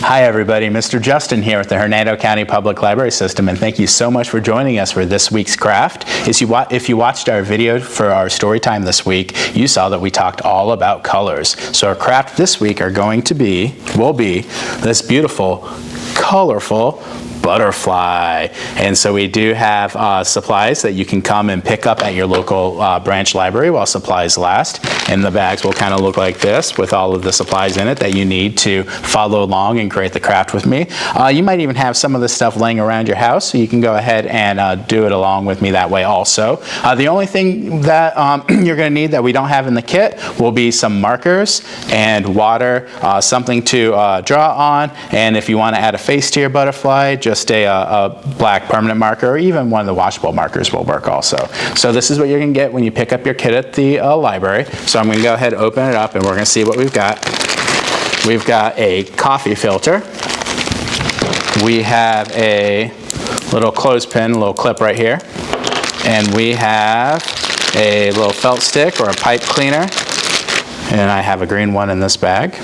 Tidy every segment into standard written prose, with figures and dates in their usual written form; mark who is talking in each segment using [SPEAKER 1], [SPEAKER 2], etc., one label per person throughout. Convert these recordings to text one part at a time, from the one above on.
[SPEAKER 1] Hi everybody, Mr. Justin here with the Hernando County Public Library System, and thank you so much for joining us for this week's craft. If you watched our video for our story time this week, you saw that we talked all about colors. So our craft this week will be this beautiful, colorful butterfly. And so we do have supplies that you can come and pick up at your local branch library while supplies last. And the bags will kind of look like this with all of the supplies in it that you need to follow along and create the craft with me. You might even have some of this stuff laying around your house, so you can go ahead and do it along with me that way also. The only thing that you're going to need that we don't have in the kit will be some markers and water, something to draw on, and if you want to add a face to your butterfly, just a black permanent marker, or even one of the washable markers will work also. So this is what you're going to get when you pick up your kit at the library. So I'm going to go ahead and open it up and we're going to see what we've got. We've got a coffee filter. We have a little clothespin, a little clip right here. And we have a little felt stick or a pipe cleaner. And I have a green one in this bag.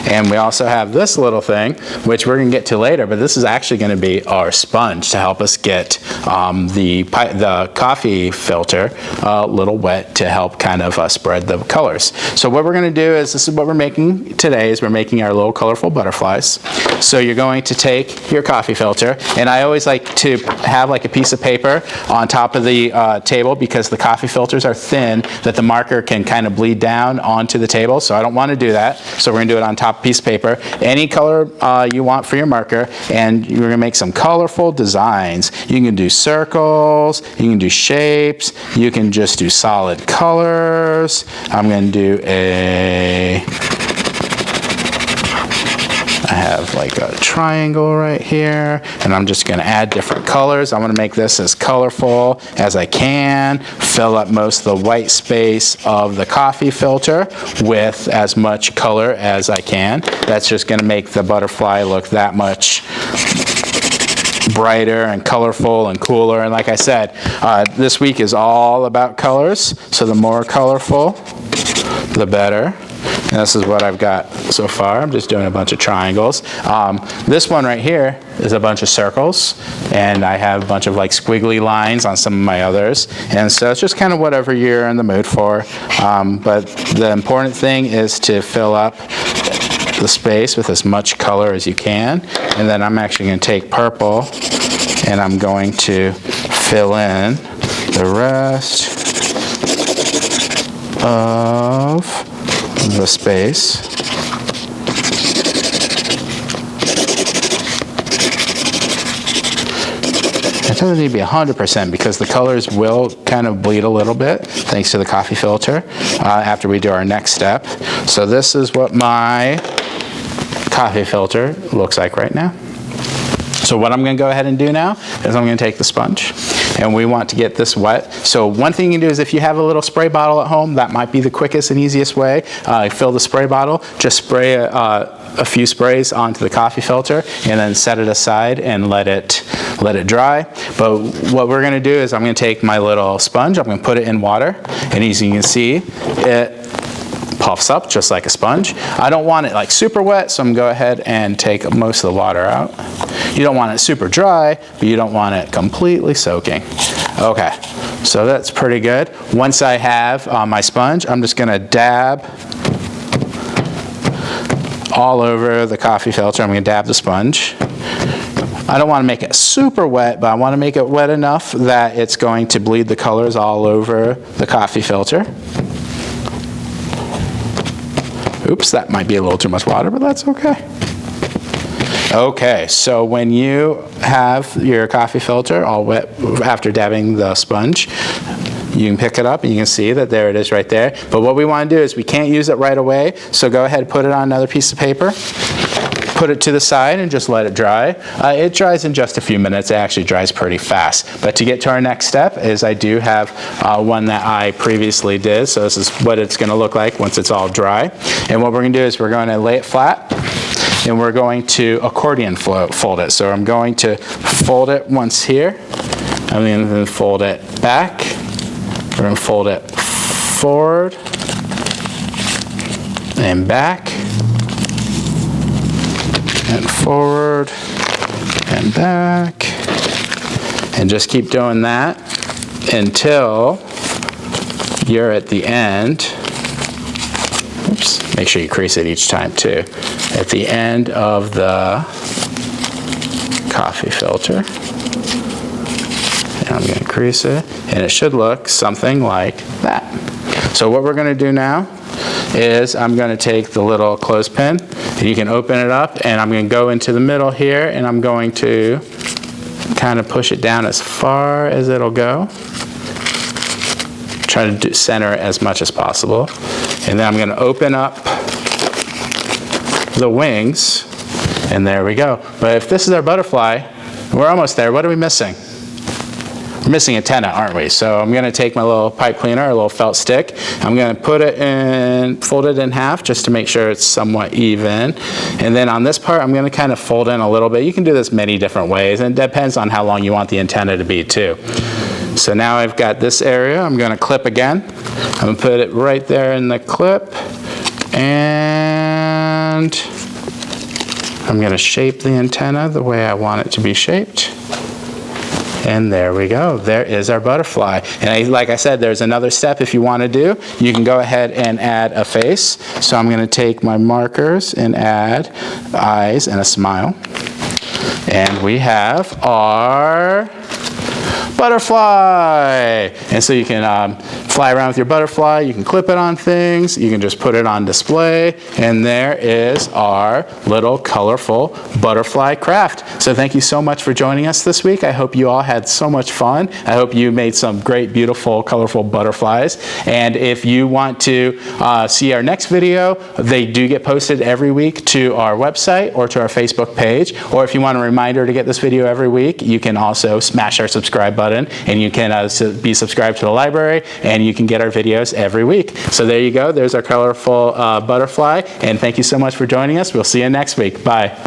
[SPEAKER 1] And we also have this little thing, which we're going to get to later, but this is actually going to be our sponge to help us get the coffee filter a little wet to help kind of spread the colors. So what we're going to do is, this is what we're making today, is we're making our little colorful butterflies. So you're going to take your coffee filter, and I always like to have like a piece of paper on top of the table, because the coffee filters are thin that the marker can kind of bleed down onto the table, so I don't want to do that. So we're going to do it on top piece of paper, any color you want for your marker, and you're going to make some colorful designs. You can do circles, you can do shapes, you can just do solid colors. I'm going to do I have like a triangle right here, and I'm just going to add different colors. I want to make this as colorful as I can, fill up most of the white space of the coffee filter with as much color as I can. That's just going to make the butterfly look that much brighter and colorful and cooler. And like I said, this week is all about colors, so the more colorful, the better. And this is what I've got so far. I'm just doing a bunch of triangles. This one right here is a bunch of circles, and I have a bunch of like squiggly lines on some of my others. And so it's just kind of whatever you're in the mood for. But the important thing is to fill up the space with as much color as you can. And then I'm actually going to take purple, and I'm going to fill in the rest of the space. It doesn't need to be 100% because the colors will kind of bleed a little bit thanks to the coffee filter after we do our next step. So this is what my coffee filter looks like right now. So what I'm going to go ahead and do now is I'm going to take the sponge, and we want to get this wet. So one thing you can do is, if you have a little spray bottle at home, that might be the quickest and easiest way. Fill the spray bottle, just spray a few sprays onto the coffee filter, and then set it aside and let it dry. But what we're going to do is, I'm going to take my little sponge, I'm going to put it in water, and as you can see, it puffs up just like a sponge. I don't want it like super wet, so I'm going to go ahead and take most of the water out. You don't want it super dry, but you don't want it completely soaking. Okay, so that's pretty good. Once I have my sponge, I'm just going to dab all over the coffee filter. I'm going to dab the sponge. I don't want to make it super wet, but I want to make it wet enough that it's going to bleed the colors all over the coffee filter. Oops, that might be a little too much water, but that's okay. Okay, so when you have your coffee filter all wet after dabbing the sponge, you can pick it up and you can see that there it is right there. But what we want to do is, we can't use it right away, so go ahead and put it on another piece of paper. Put it to the side and just let it dry. It dries in just a few minutes. It actually dries pretty fast. But to get to our next step is, I do have one that I previously did. So this is what it's going to look like once it's all dry. And what we're going to do is, we're going to lay it flat, and we're going to accordion fold it. So I'm going to fold it once here. I'm going to fold it back. We're going to fold it forward and back. and forward and back. And just keep doing that until you're at the end. Oops, make sure you crease it each time too. At the end of the coffee filter. And I'm going to crease it, and it should look something like that. So what we're going to do now is I'm going to take the little clothespin, and you can open it up, and I'm going to go into the middle here, and I'm going to kind of push it down as far as it'll go. Try to center it as much as possible. And then I'm going to open up the wings, and there we go. But if this is our butterfly, we're almost there. What are we missing? We're missing antenna, aren't we? So I'm going to take my little pipe cleaner, a little felt stick. I'm going to put it in, fold it in half just to make sure it's somewhat even. And then on this part, I'm going to kind of fold in a little bit. You can do this many different ways, and it depends on how long you want the antenna to be too. So now I've got this area. I'm going to clip again. I'm going to put it right there in the clip, and I'm going to shape the antenna the way I want it to be shaped. And there we go. There is our butterfly. And like I said, there's another step if you want to do. You can go ahead and add a face. So I'm going to take my markers and add eyes and a smile. And we have our butterfly. And so you can fly around with your butterfly. You can clip it on things. You can just put it on display. And there is our little colorful butterfly craft. So thank you so much for joining us this week. I hope you all had so much fun. I hope you made some great, beautiful, colorful butterflies. And if you want to see our next video, they do get posted every week to our website or to our Facebook page. Or if you want a reminder to get this video every week, you can also smash our subscribe button, and you can be subscribed to the library, and you can get our videos every week. So there you go. There's our colorful butterfly, and thank you so much for joining us. We'll see you next week. Bye.